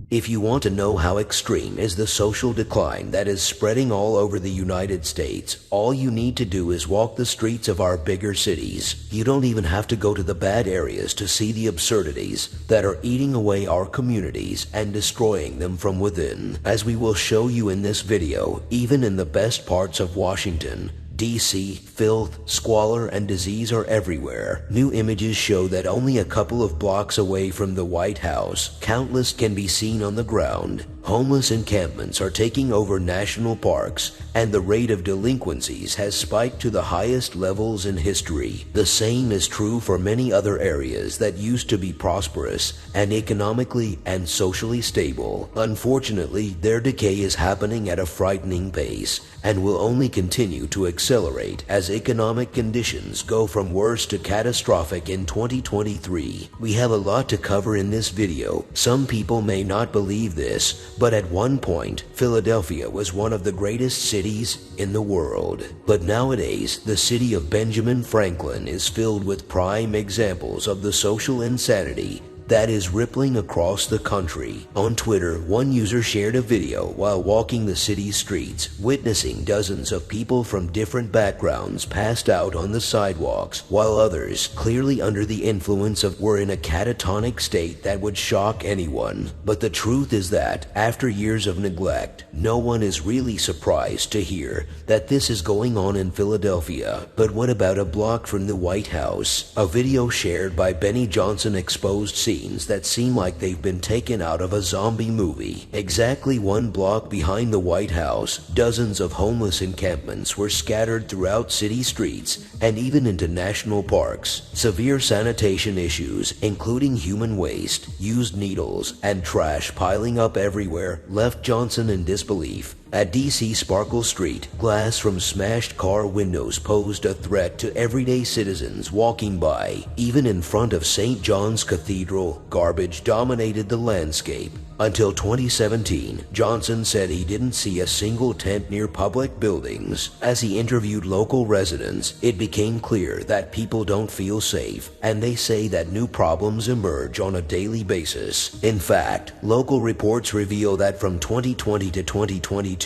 If you want to know how extreme is the social decline that is spreading all over the United States, all you need to do is walk the streets of our bigger cities. You don't even have to go to the bad areas to see the absurdities that are eating away our communities and destroying them from within. As we will show you in this video, even in the best parts of Washington, D.C., filth, squalor, and disease are everywhere. New images show that only a couple of blocks away from the White House, countless can be seen on the ground. Homeless encampments are taking over national parks, and the rate of delinquencies has spiked to the highest levels in history. The same is true for many other areas that used to be prosperous and economically and socially stable. Unfortunately, their decay is happening at a frightening pace and will only continue to accelerate as economic conditions go from worse to catastrophic in 2023. We have a lot to cover in this video. Some people may not believe this, but at one point, Philadelphia was one of the greatest cities in the world. But nowadays, the city of Benjamin Franklin is filled with prime examples of the social insanity that is rippling across the country. On Twitter, one user shared a video while walking the city's streets, witnessing dozens of people from different backgrounds passed out on the sidewalks, while others, clearly under the influence of, were in a catatonic state that would shock anyone. But the truth is that, after years of neglect, no one is really surprised to hear that this is going on in Philadelphia. But what about a block from the White House? A video shared by Benny Johnson exposed scenes that seem like they've been taken out of a zombie movie. Exactly one block behind the White House, dozens of homeless encampments were scattered throughout city streets and even into national parks. Severe sanitation issues, including human waste, used needles, and trash piling up everywhere, left Johnson in disbelief. At D.C. Sparkle Street, glass from smashed car windows posed a threat to everyday citizens walking by. Even in front of St. John's Cathedral, garbage dominated the landscape. Until 2017, Johnson said he didn't see a single tent near public buildings. As he interviewed local residents, it became clear that people don't feel safe, and they say that new problems emerge on a daily basis. In fact, local reports reveal that from 2020 to 2022,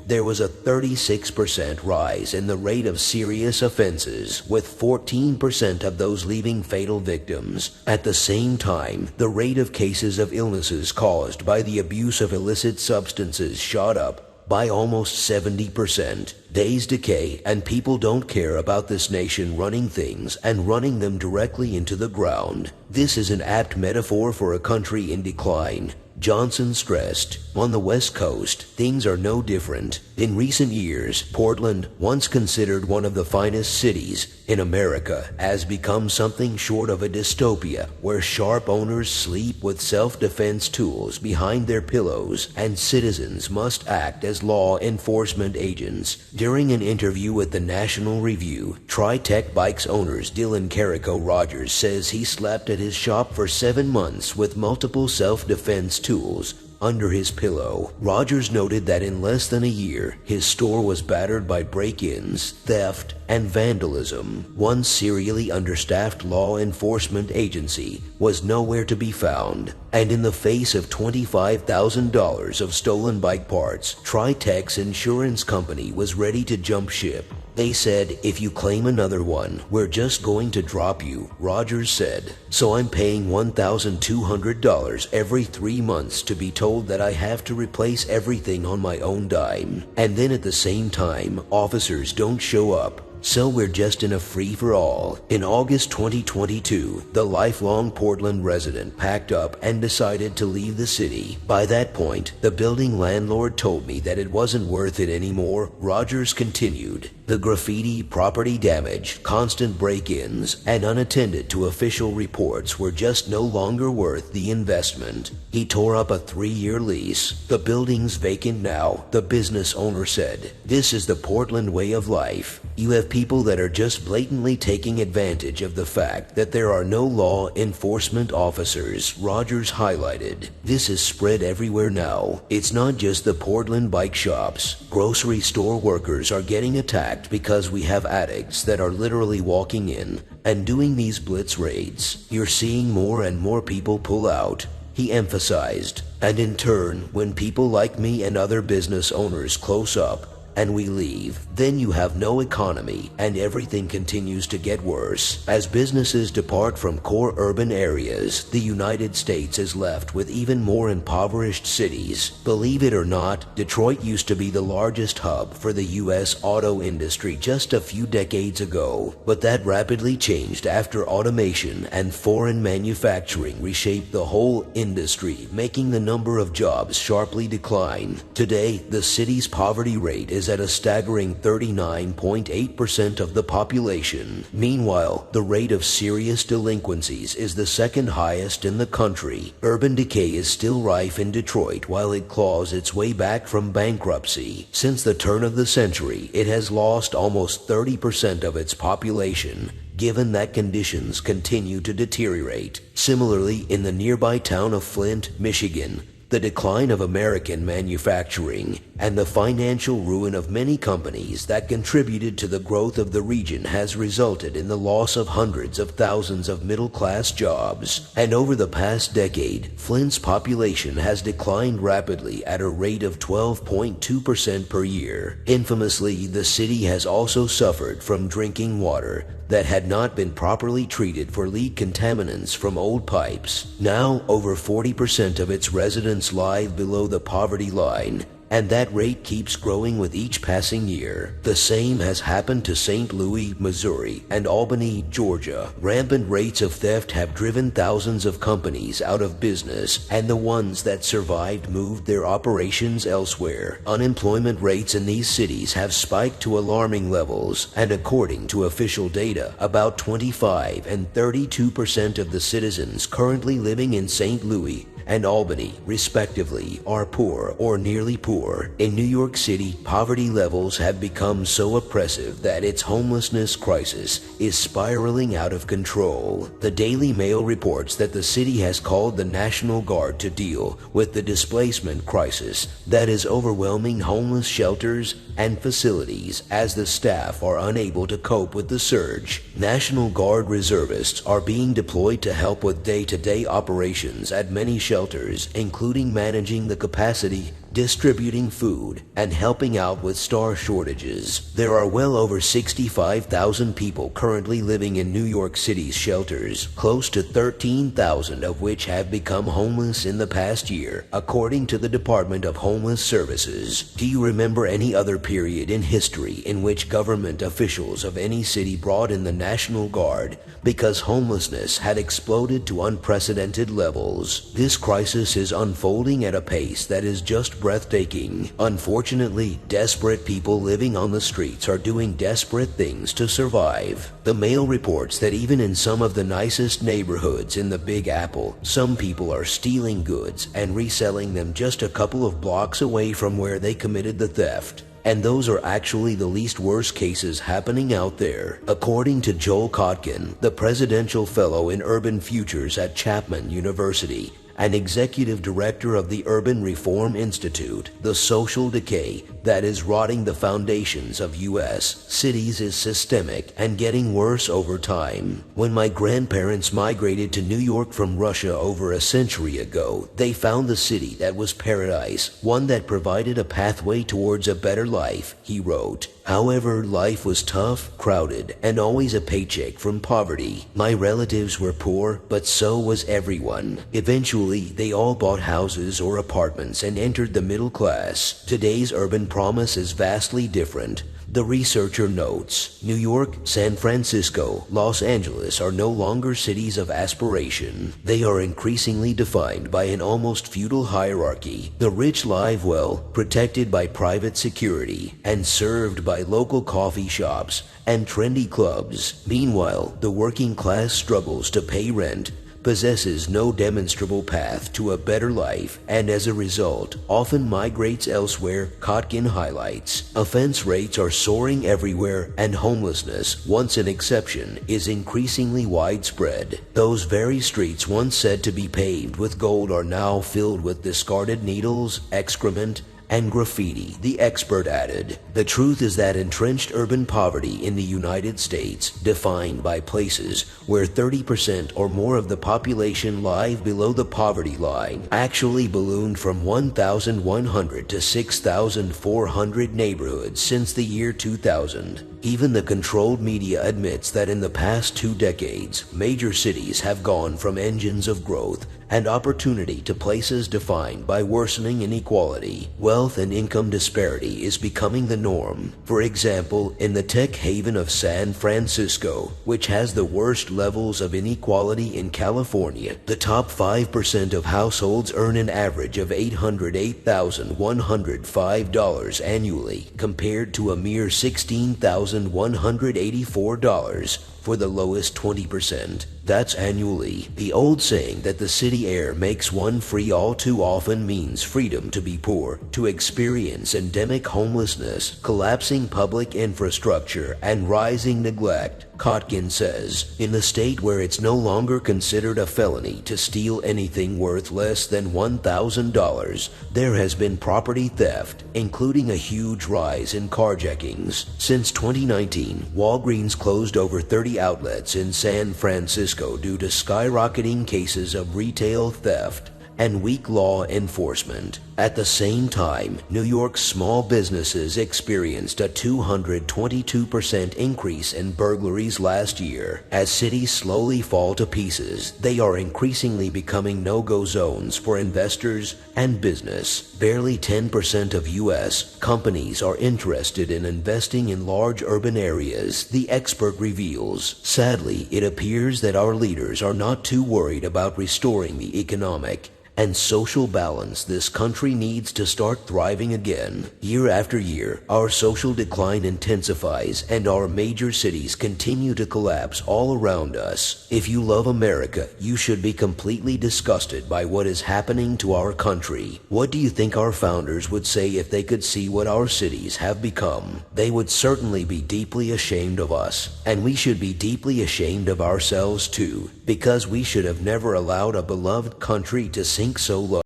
there was a 36% rise in the rate of serious offenses, with 14% of those leaving fatal victims. At the same time, the rate of cases of illnesses caused by the abuse of illicit substances shot up by almost 70%. Days decay, and people don't care about this nation running things and running them directly into the ground. This is an apt metaphor for a country in decline. Johnson stressed, on the West Coast, things are no different. In recent years, Portland, once considered one of the finest cities in America, has become something short of a dystopia where sharp owners sleep with self-defense tools behind their pillows and citizens must act as law enforcement agents. During an interview with the National Review, Tri-Tech Bikes owners Dylan Carrico Rogers says he slept at his shop for 7 months with multiple self-defense tools under his pillow. Rogers noted that in less than a year, his store was battered by break-ins, theft, and vandalism. One serially understaffed law enforcement agency was nowhere to be found, and in the face of $25,000 of stolen bike parts, Tri-Tech's insurance company was ready to jump ship. They said, if you claim another one, we're just going to drop you, Rogers said. So I'm paying $1,200 every 3 months to be told that I have to replace everything on my own dime. And then at the same time, officers don't show up. So we're just in a free-for-all. In August 2022, the lifelong Portland resident packed up and decided to leave the city. By that point, the building landlord told me that it wasn't worth it anymore. Rogers continued. The graffiti, property damage, constant break-ins, and unattended to official reports were just no longer worth the investment. He tore up a 3-year lease. The building's vacant now, the business owner said. This is the Portland way of life. You have people that are just blatantly taking advantage of the fact that there are no law enforcement officers, Rogers highlighted. This is spread everywhere now. It's not just the Portland bike shops. Grocery store workers are getting attacked because we have addicts that are literally walking in and doing these blitz raids. You're seeing more and more people pull out, he emphasized. And in turn, when people like me and other business owners close up, and we leave, then you have no economy and everything continues to get worse. As businesses depart from core urban areas, the United States is left with even more impoverished cities. Believe it or not, Detroit used to be the largest hub for the U.S. auto industry just a few decades ago, but that rapidly changed after automation and foreign manufacturing reshaped the whole industry, making the number of jobs sharply decline. Today, the city's poverty rate is at a staggering 39.8% of the population. Meanwhile, the rate of serious delinquencies is the second highest in the country. Urban decay is still rife in Detroit while it claws its way back from bankruptcy. Since the turn of the century, it has lost almost 30% of its population, given that conditions continue to deteriorate. Similarly, in the nearby town of Flint, Michigan, the decline of American manufacturing and the financial ruin of many companies that contributed to the growth of the region has resulted in the loss of hundreds of thousands of middle-class jobs. And over the past decade, Flint's population has declined rapidly at a rate of 12.2% per year. Infamously, the city has also suffered from drinking water that had not been properly treated for lead contaminants from old pipes. Now, over 40% of its residents live below the poverty line, and that rate keeps growing with each passing year. The same has happened to St. Louis, Missouri, and Albany, Georgia. Rampant rates of theft have driven thousands of companies out of business, and the ones that survived moved their operations elsewhere. Unemployment rates in these cities have spiked to alarming levels, and according to official data, about 25 and 32% of the citizens currently living in St. Louis and Albany, respectively, are poor or nearly poor. In New York City, poverty levels have become so oppressive that its homelessness crisis is spiraling out of control. The Daily Mail reports that the city has called the National Guard to deal with the displacement crisis that is overwhelming homeless shelters and facilities as the staff are unable to cope with the surge. National Guard reservists are being deployed to help with day-to-day operations at many shelters, including managing the capacity, distributing food, and helping out with star shortages. There are well over 65,000 people currently living in New York City's shelters, close to 13,000 of which have become homeless in the past year, according to the Department of Homeless Services. Do you remember any other period in history in which government officials of any city brought in the National Guard because homelessness had exploded to unprecedented levels? This crisis is unfolding at a pace that is just breathtaking. Unfortunately, desperate people living on the streets are doing desperate things to survive. The Mail reports that even in some of the nicest neighborhoods in the Big Apple, some people are stealing goods and reselling them just a couple of blocks away from where they committed the theft. And those are actually the least worst cases happening out there. According to Joel Kotkin, the Presidential Fellow in Urban Futures at Chapman University, and executive director of the Urban Reform Institute, the social decay that is rotting the foundations of U.S. cities is systemic and getting worse over time. When my grandparents migrated to New York from Russia over a century ago, they found the city that was paradise, one that provided a pathway towards a better life, he wrote. However, life was tough, crowded, and always a paycheck from poverty. My relatives were poor, but so was everyone. Eventually, they all bought houses or apartments and entered the middle class. Today's urban promise is vastly different. The researcher notes, New York, San Francisco, Los Angeles are no longer cities of aspiration. They are increasingly defined by an almost feudal hierarchy. The rich live well, protected by private security, and served by local coffee shops and trendy clubs. Meanwhile, the working class struggles to pay rent, possesses no demonstrable path to a better life, and as a result, often migrates elsewhere, Kotkin highlights. Offense rates are soaring everywhere, and homelessness, once an exception, is increasingly widespread. Those very streets once said to be paved with gold are now filled with discarded needles, excrement, and graffiti, the expert added. The truth is that entrenched urban poverty in the United States, defined by places where 30% or more of the population live below the poverty line, actually ballooned from 1,100 to 6,400 neighborhoods since the year 2000. Even the controlled media admits that in the past 2 decades, major cities have gone from engines of growth and opportunity to places defined by worsening inequality. Wealth and income disparity is becoming the norm. For example, in the tech haven of San Francisco, which has the worst levels of inequality in California, the top 5% of households earn an average of $808,105 annually, compared to a mere $16,184 for the lowest 20%. That's annually. The old saying that the city air makes one free all too often means freedom to be poor, to experience endemic homelessness, collapsing public infrastructure, and rising neglect. Kotkin says, in a state where it's no longer considered a felony to steal anything worth less than $1,000, there has been property theft, including a huge rise in carjackings. Since 2019, Walgreens closed over 30 outlets in San Francisco due to skyrocketing cases of retail theft and weak law enforcement. At the same time, New York's small businesses experienced a 222% increase in burglaries last year. As cities slowly fall to pieces, they are increasingly becoming no-go zones for investors and business. Barely 10% of U.S. companies are interested in investing in large urban areas, the expert reveals. Sadly, it appears that our leaders are not too worried about restoring the economic and social balance this country needs to start thriving again. Year after year, our social decline intensifies and our major cities continue to collapse all around us. If you love America, you should be completely disgusted by what is happening to our country. What do you think our founders would say if they could see what our cities have become? They would certainly be deeply ashamed of us, and we should be deeply ashamed of ourselves too, because we should have never allowed a beloved country to sink so low.